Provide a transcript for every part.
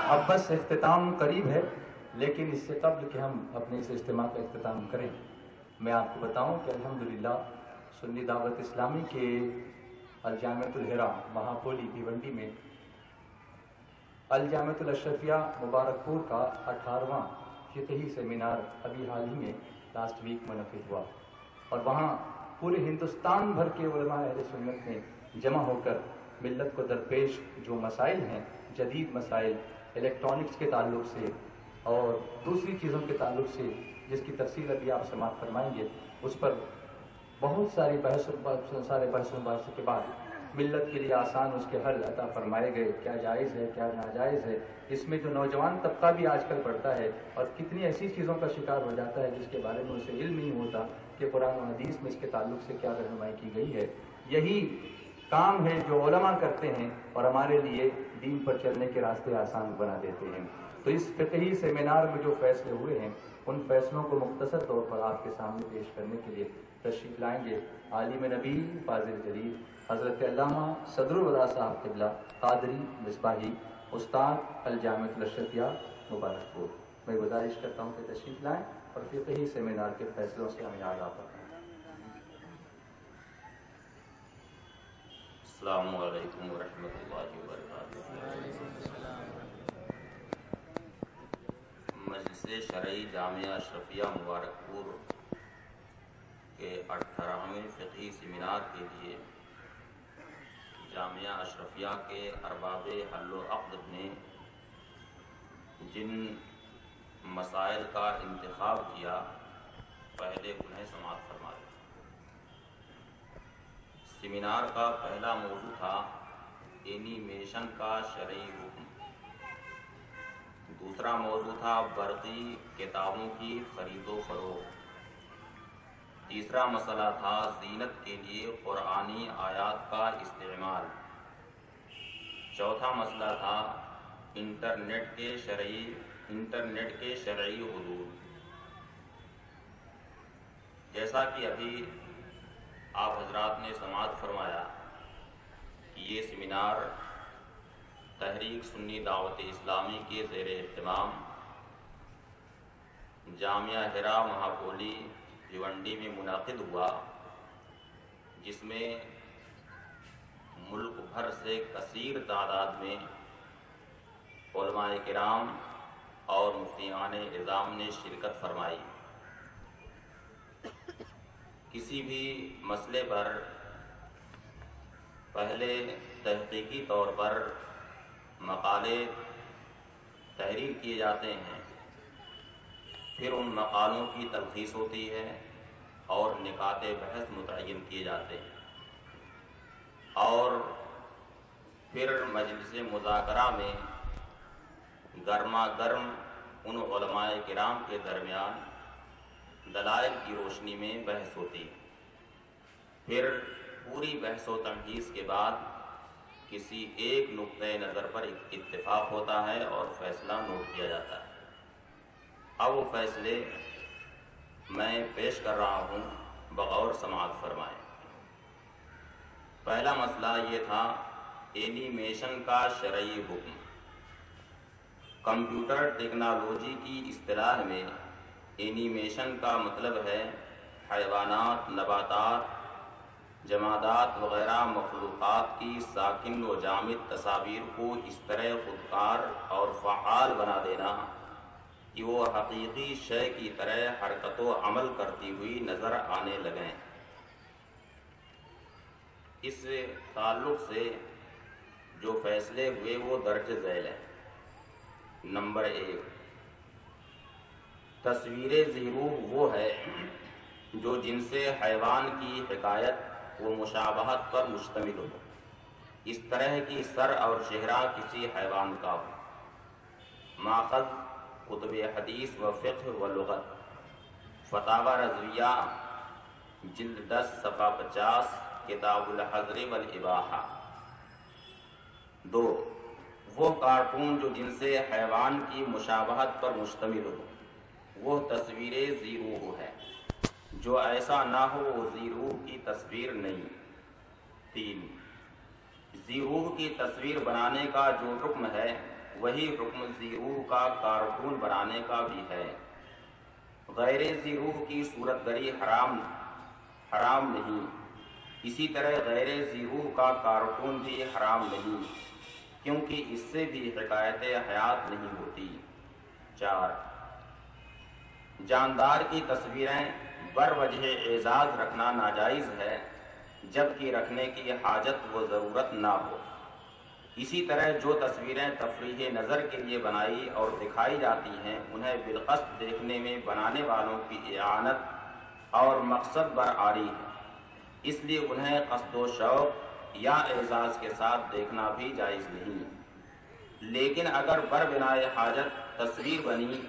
اب بس اختتام قریب ہے، لیکن اس سے قبل کہ ہم اپنے اس اجتماع کا اختتام کریں، میں آپ کو بتاؤں کہ الحمدللہ سنی دعوت اسلامی کے الجامعۃ الحرا مہاپولی بھیونڈی میں الجامعۃ الاشرفیہ مبارک پور کا 18واں فقہی سیمینار ابھی حال ہی میں لاسٹ ویک منعقد ہوا، اور وہاں پورے ہندوستان بھر کے علماء اہل سنت میں جمع ہو کر ملت کو درپیش جو مسائل ہیں، جدید مسائل الیکٹرانکس کے تعلق سے اور دوسری چیزوں کے تعلق سے، جس کی تفصیل ابھی آپ سماعت فرمائیں گے، اس پر بہت ساری بحث و بحث کے بعد ملت کے لیے آسان اس کے حل عطا فرمائے گئے، کیا جائز ہے کیا ناجائز ہے۔ اس میں جو نوجوان طبقہ بھی آج کل پڑھتا ہے اور کتنی ایسی چیزوں کا شکار ہو جاتا ہے جس کے بارے میں اسے علم نہیں ہوتا کہ قرآن و حدیث میں اس کے تعلق سے کیا رہنمائی کی گئی ہے، یہی کام ہے جو علماء کرتے ہیں اور ہمارے لیے دین پر چلنے کے راستے آسان بنا دیتے ہیں۔ تو اس فقہی سیمینار میں جو فیصلے ہوئے ہیں، ان فیصلوں کو مختصر طور پر آپ کے سامنے پیش کرنے کے لیے تشریف لائیں گے عالم نبی فاضل جلیل حضرت علامہ صدر الولا صاحب قبلہ قادری مصباحی، استاد الجامعۃ الاشرفیہ مبارک پور۔ میں گزارش کرتا ہوں کہ تشریف لائیں اور فقہی سیمینار کے فیصلوں سے ہمیں آگاہ کریں۔ السلام علیکم ورحمۃ اللہ وبرکاتہ۔ مجلس شرعی جامعہ اشرفیہ مبارک پور کے 18ویں فقہی سیمینار کے لیے جامعہ اشرفیہ کے ارباب حل و عقد نے جن مسائل کا انتخاب کیا، پہلے انہیں سماعت فرمائے۔ سیمینار کا پہلا موضوع تھا اینیمیشن کا شرعی حکم، دوسرا موضوع تھا برقی کتابوں کی خرید و فروخت، تیسرا مسئلہ تھا زینت کے لیے قرآنی آیات کا استعمال، چوتھا مسئلہ تھا انٹرنیٹ کے شرعی حدود۔ جیسا کہ ابھی آپ حضرات نے سماعت فرمایا کہ یہ سیمینار تحریک سنی دعوت اسلامی کے زیر اہتمام جامعہ حرا مہاپولی بھیونڈی میں منعقد ہوا، جس میں ملک بھر سے کثیر تعداد میں علماء کرام اور مفتیان اعظام نے شرکت فرمائی۔ کسی بھی مسئلے پر پہلے تحقیقی طور پر مقالے تحریر کیے جاتے ہیں، پھر ان مقالوں کی تلخیص ہوتی ہے اور نکات بحث متعین کیے جاتے ہیں، اور پھر مجلس مذاکرہ میں گرما گرم ان علماء کرام کے درمیان دلائل کی روشنی میں بحث ہوتی ہے۔ پھر پوری بحث و تمہیز کے بعد کسی ایک نقطۂ نظر پر اتفاق ہوتا ہے اور فیصلہ نوٹ کیا جاتا ہے۔ اب وہ فیصلے میں پیش کر رہا ہوں، بغور سماعت فرمائیں۔ پہلا مسئلہ یہ تھا اینیمیشن کا شرعی حکم۔ کمپیوٹر ٹیکنالوجی کی اصطلاح میں اینیمیشن کا مطلب ہے حیوانات، نباتات، جمادات وغیرہ مخلوقات کی ساکن و جامد تصاویر کو اس طرح خودکار اور فعال بنا دینا کہ وہ حقیقی شے کی طرح حرکت و عمل کرتی ہوئی نظر آنے لگیں۔ اس تعلق سے جو فیصلے ہوئے وہ درج ذیل ہیں۔ نمبر 1، تصویر ذیروح وہ ہے جو جن سے حیوان کی حکایت و مشابہت پر مشتمل ہو، اس طرح کی سر اور چہرہ کسی حیوان کا ہو۔ ماخذ کتب حدیث و فقہ و لغت، فتاوی رضویہ جلد 10 صفحہ 50، کتاب الحظر والاباحہ۔ 2، وہ کارٹون جو جن سے حیوان کی مشابہت پر مشتمل ہو، وہ تصویر ذیروح ہے، جو ایسا نہ ہو وہ ذیروح کی تصویر نہیں۔ 3، ذیروح کی تصویر بنانے کا جو حکم ہے وہی حکم ذی روح کا کارٹون بنانے کا بھی ہے۔ غیر ذی روح کی صورت گری حرام نہیں، اسی طرح غیر ذی روح کا کارٹون بھی حرام نہیں، کیونکہ اس سے بھی حکایت حیات نہیں ہوتی۔ 4 جاندار کی تصویریں بر وجہ اعزاز رکھنا ناجائز ہے، جبکہ رکھنے کی حاجت و ضرورت نہ ہو۔ اسی طرح جو تصویریں تفریح نظر کے لیے بنائی اور دکھائی جاتی ہیں، انہیں بالقصد دیکھنے میں بنانے والوں کی اعانت اور مقصد برآری ہے، اس لیے انہیں قصد و شوق یا اعزاز کے ساتھ دیکھنا بھی جائز نہیں۔ لیکن اگر بر بنائے حاجت تصویر بنی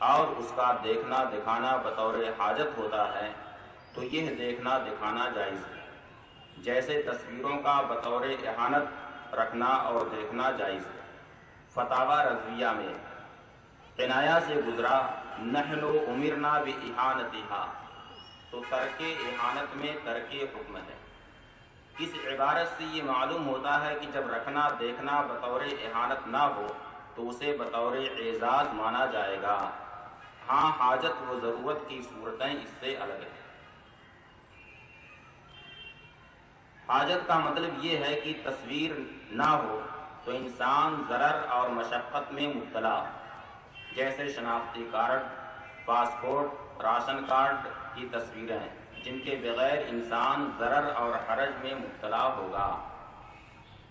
اور اس کا دیکھنا دکھانا بطور حاجت ہوتا ہے تو یہ دیکھنا دکھانا جائز ہے، جیسے تصویروں کا بطور اعانت رکھنا اور دیکھنا جائز ہے۔ فتاوی رضویہ میں عنایہ سے گزرا نحن امرنا باحانتھا، تو ترک احانت میں ترک حکم ہے۔ اس عبارت سے یہ معلوم ہوتا ہے کہ جب رکھنا دیکھنا بطور احانت نہ ہو تو اسے بطور اعزاز مانا جائے گا، ہاں حاجت و ضرورت کی صورتیں اس سے الگ ہیں۔ حاجت کا مطلب یہ ہے کہ تصویر نہ ہو تو انسان ضرر اور مشقت میں مبتلا، جیسے شناختی کارڈ، پاسپورٹ، راشن کارڈ کی تصویریں، جن کے بغیر انسان ضرر اور حرج میں مبتلا ہوگا۔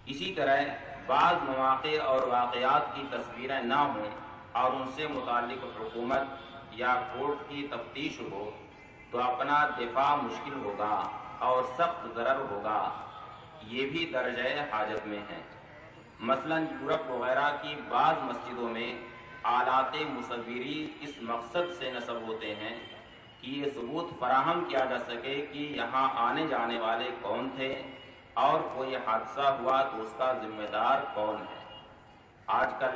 اسی طرح بعض مواقع اور واقعات کی تصویریں نہ ہوں اور ان سے متعلق حکومت یا کورٹ کی تفتیش ہو تو اپنا دفاع مشکل ہوگا اور سخت ضرر ہوگا، یہ بھی درجہ حاجت میں ہے۔ مثلا یورپ وغیرہ کی بعض مسجدوں میں آلات مصوری اس مقصد سے نصب ہوتے ہیں کہ یہ ثبوت فراہم کیا جا سکے کہ یہاں آنے جانے والے کون تھے اور کوئی حادثہ ہوا تو اس کا ذمہ دار کون ہے۔ آج کل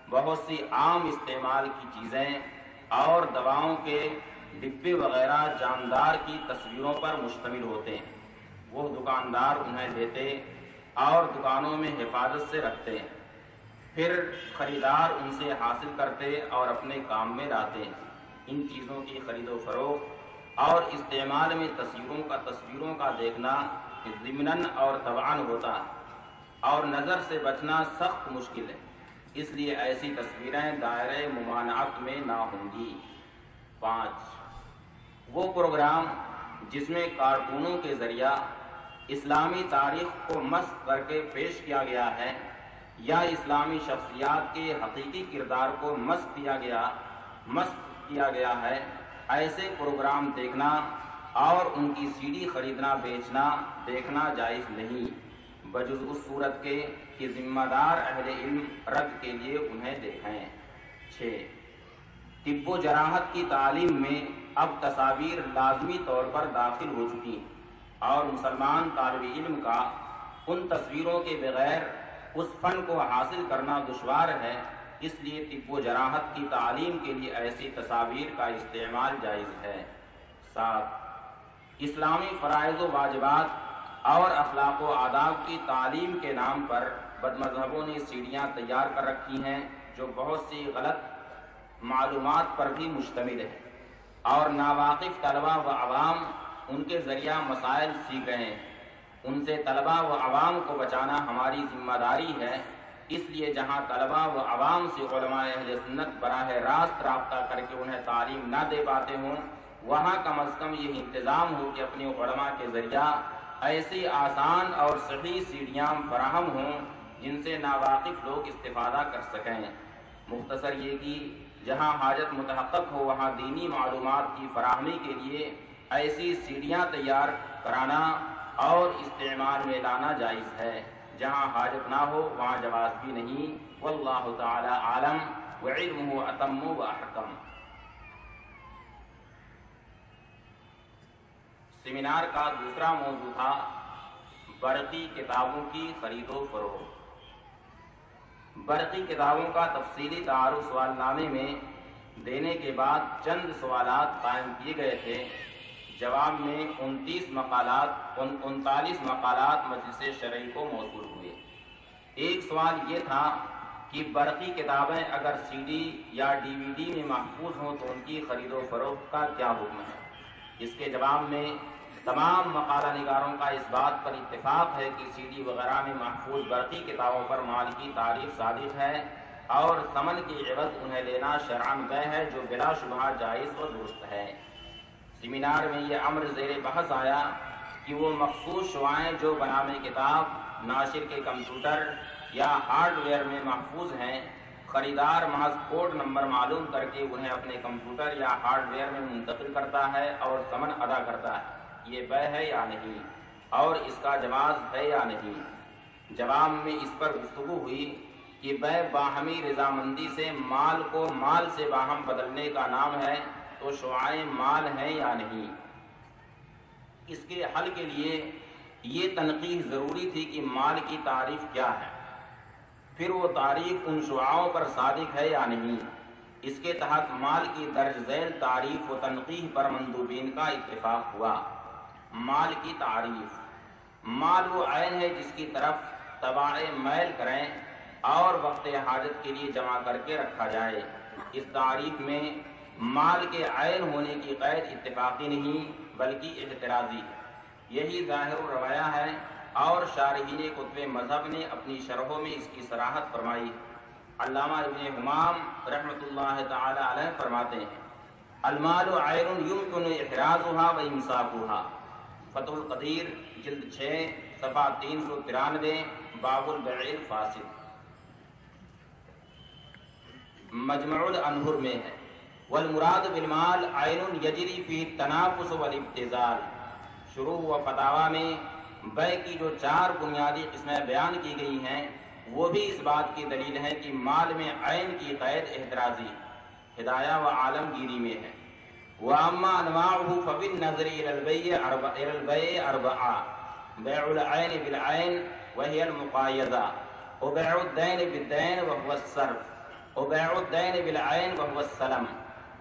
بہت سی عام استعمال کی چیزیں اور دواؤں کے ڈبے وغیرہ جاندار کی تصویروں پر مشتمل ہوتے ہیں، وہ دکاندار انہیں لیتے اور دکانوں میں حفاظت سے رکھتے ہیں، پھر خریدار ان سے حاصل کرتے اور اپنے کام میں لاتے ہیں۔ ان چیزوں کی خرید و فروخت اور استعمال میں تصویروں کا دیکھنا ضمناً اور طبعاً ہوتا ہے اور نظر سے بچنا سخت مشکل ہے، اس لیے ایسی تصویریں دائرۂ ممانعت میں نہ ہوں گی۔ 5 وہ پروگرام جس میں کارٹونوں کے ذریعہ اسلامی تاریخ کو مسخ کر کے پیش کیا گیا ہے یا اسلامی شخصیات کے حقیقی کردار کو مسخ کیا گیا ہے، ایسے پروگرام دیکھنا اور ان کی سی ڈی خریدنا بیچنا دیکھنا جائز نہیں، بجز اس صورت کے کہ ذمہ دار اہل علم رد کے لیے انہیں دیکھیں۔ 6 طب و جراحت کی تعلیم میں اب تصاویر لازمی طور پر داخل ہو چکی ہیں اور مسلمان طالب علم کا ان تصویروں کے بغیر اس فن کو حاصل کرنا دشوار ہے، اس لیے طب و جراحت کی تعلیم کے لیے ایسی تصاویر کا استعمال جائز ہے۔ 7 اسلامی فرائض و واجبات اور اخلاق و آداب کی تعلیم کے نام پر بد مذہبوں نے سیڑھیاں تیار کر رکھی ہیں جو بہت سی غلط معلومات پر بھی مشتمل ہے اور ناواقف طلبہ و عوام ان کے ذریعہ مسائل سیکھ رہے ہیں۔ ان سے طلبہ و عوام کو بچانا ہماری ذمہ داری ہے، اس لیے جہاں طلبہ و عوام سے علماء اہل سنت براہ راست رابطہ کر کے انہیں تعلیم نہ دے پاتے ہوں، وہاں کم از کم یہ انتظام ہو کہ اپنے علماء کے ذریعہ ایسی آسان اور صحیح سیڑھیاں فراہم ہوں جن سے ناواقف لوگ استفادہ کر سکیں۔ مختصر یہ کہ جہاں حاجت متحقق ہو وہاں دینی معلومات کی فراہمی کے لیے ایسی سیڑھیاں تیار کرانا اور استعمال میں لانا جائز ہے، جہاں حاجت نہ ہو وہاں جواز بھی نہیں۔ واللہ تعالی عالم وعلمہ اتم و احکم۔ سیمینار کا دوسرا موضوع تھا برقی کتابوں کی خرید و فروخت۔ برقی کتابوں کا تفصیلی تعارف سوال نامے میں دینے کے بعد چند سوالات قائم کیے گئے تھے، جواب میں 39 مقالات مجلس شرعی کو موصول ہوئے۔ ایک سوال یہ تھا کہ برقی کتابیں اگر سی ڈی یا ڈی وی ڈی میں محفوظ ہوں تو ان کی خرید و فروخت کا کیا حکم ہے؟ اس کے جواب میں تمام مقالہ نگاروں کا اس بات پر اتفاق ہے کہ سی ڈی وغیرہ میں محفوظ برقی کتابوں پر مال کی تعریف صادق ہے اور ثمن کی عوض انہیں لینا شرعاً بے ہے، جو بلا شبہ جائز و درست ہے۔ سیمینار میں یہ امر زیر بحث آیا کہ وہ مخصوص شعائیں جو بنام کتاب ناشر کے کمپیوٹر یا ہارڈ ویئر میں محفوظ ہیں، خریدار محض کوڈ نمبر معلوم کر کے انہیں اپنے کمپیوٹر یا ہارڈ ویئر میں منتقل کرتا ہے اور ثمن ادا کرتا ہے، یہ بے ہے یا نہیں، اور اس کا جواز ہے یا نہیں؟ جواب میں اس پر گفتگو ہوئی کہ بے باہمی رضامندی سے مال کو مال سے باہم بدلنے کا نام ہے، تو شعائیں مال ہیں یا نہیں؟ اس کے حل کے لیے یہ تنقیح ضروری تھی کہ مال کی تعریف کیا ہے، پھر وہ تعریف ان شعاؤں پر صادق ہے یا نہیں۔ اس کے تحت مال کی درج ذیل تعریف و تنقیح پر مندوبین کا اتفاق ہوا۔ مال کی تعریف: مال وہ عین ہے جس کی طرف تباع میل کریں اور وقت حاجت کے لیے جمع کر کے رکھا جائے۔ اس تعریف میں مال کے عین ہونے کی قید اتفاقی نہیں بلکہ اعتراضی ہے، یہی ظاہر الروایہ ہے، اور شارحین کتب مذہب نے اپنی شرحوں میں اس کی صراحت فرمائی۔ علامہ ابن حمام رحمۃ اللہ تعالی علیہ فرماتے ہیں: المال عین یمکن احرازها و امساکها، فتح القدیر جلد 6 صفحہ 393، باب البیع الفاسد۔ مجمع الانہر میں ہے: والمراد بالمال عین یجری فی التنافس والابتذال۔ شروع و فتاویٰ میں بے کی جو 4 بنیادی قسمیں بیان کی گئی ہیں وہ بھی اس بات کی دلیل ہے کہ مال میں عین کی قید احترازی ہدایہ و عالمگیری میں ہے۔ وَأَمَّا أَنْوَاعُهُ فَبِالنَّظْرِ إِلَى الْبَيْعِ أَرْبَعَةٌ: بَيْعُ الْعَيْنِ بِالْعَيْنِ وَهِيَ الْمُقَايَضَةُ، وَبَيْعُ الدَّيْنِ بِالدَّيْنِ وَهُوَ الصَّرْفُ، وَبَيْعُ الدَّيْنِ بِالْعَيْنِ وَهُوَ السَّلَمُ،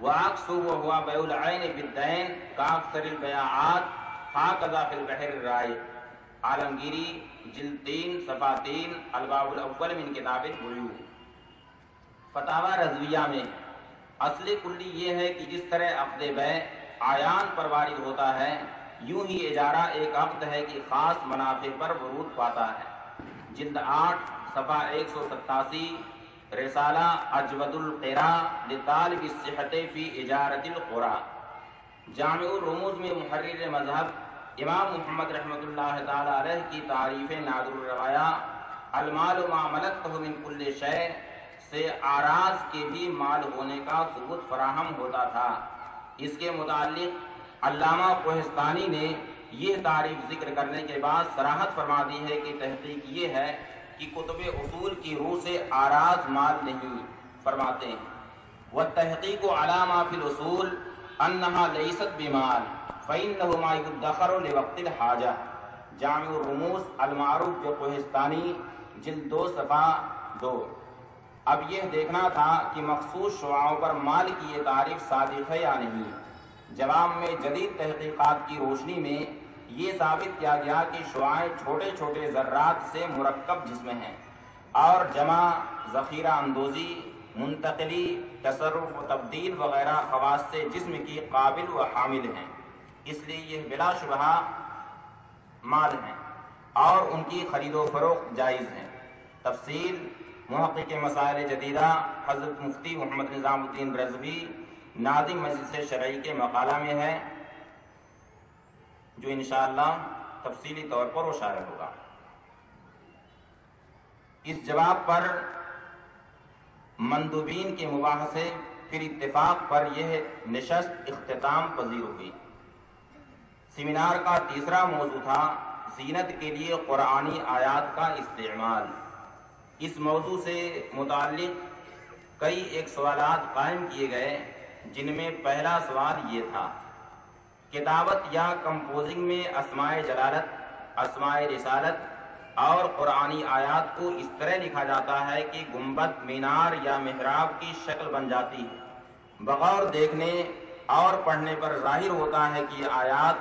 وَعَكْسُهُ وَهُوَ بَيْعُ الْعَيْنِ بِالدَّيْنِ كَأَكْثَرِ الْبَيَاعَاتِ هَكَذَا فِي الْبَحْرِ الرَّائِقِ۔ عالمگیری جلد 3 صفحہ 3، الباب الاول من کتاب البیوع۔ فتاوی رضویہ میں اصل کلی یہ ہے کہ جس طرح عقد بیع عیان پر وارد ہوتا ہے، یوں ہی اجارہ ایک عقد ہے کہ خاص منافع پر ورود پاتا ہے۔ جلد 8 صفحہ 187، رسالہ اجود القرا لطالب الصحت فی اجارت القرا۔ جامع الرموز میں محرر مذہب امام محمد رحمۃ اللہ تعالی علیہ کی تعریف نادر الروایہ المال ما ملکتہ من کل شیء سے آراز کے بھی مال ہونے کا ثبوت فراہم ہوتا تھا۔ اس کے متعلق علامہ کوہستانی نے یہ تعریف ذکر کرنے کے بعد صراحت فرما دی ہے کہ تحقیق یہ ہے کہ کتب اصول کی روح سے آراز مال نہیں، فرماتے ہیں والتحقیق علی ما فی الاصول انہا لیست بمال فإنه ما يدخر لوقت الحاجہ۔ جامع الرموز المعروف جو کوہستانی جلد 2 صفحہ 2۔ اب یہ دیکھنا تھا کہ مخصوص شعاؤں پر مال کی یہ تعریف صادق ہے یا نہیں۔ جواب میں جدید تحقیقات کی روشنی میں یہ ثابت کیا گیا کہ شعائیں چھوٹے چھوٹے ذرات سے مرکب جسم ہیں اور جمع، ذخیرہ اندوزی، منتقلی، تصرف و تبدیل وغیرہ خواص سے جسم کی قابل و حامل ہیں، اس لیے یہ بلا شبہ مال ہیں اور ان کی خرید و فروخت جائز ہیں۔ تفصیل محقق مسائل جدیدہ حضرت مفتی محمد نظام الدین رضوی ناظم مجلس شرعی کے مقالہ میں ہے، جو انشاءاللہ تفصیلی طور پر وہ شائع ہوگا۔ اس جواب پر مندوبین کے مباحثے پھر اتفاق پر یہ نشست اختتام پذیر ہوئی۔ سیمینار کا تیسرا موضوع تھا زینت کے لیے قرآنی آیات کا استعمال۔ اس موضوع سے متعلق کئی ایک سوالات قائم کیے گئے، جن میں پہلا سوال یہ تھا: کتابت یا کمپوزنگ میں اسماء جلالت، اسماء رسالت اور قرآنی آیات کو اس طرح لکھا جاتا ہے کہ گنبد، مینار یا محراب کی شکل بن جاتی ہے۔ بغور دیکھنے اور پڑھنے پر ظاہر ہوتا ہے کہ یہ آیات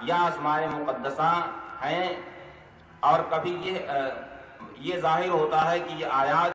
یا اسماء مقدسہ ہیں، اور کبھی یہ یہ ظاہر ہوتا ہے کہ یہ آیات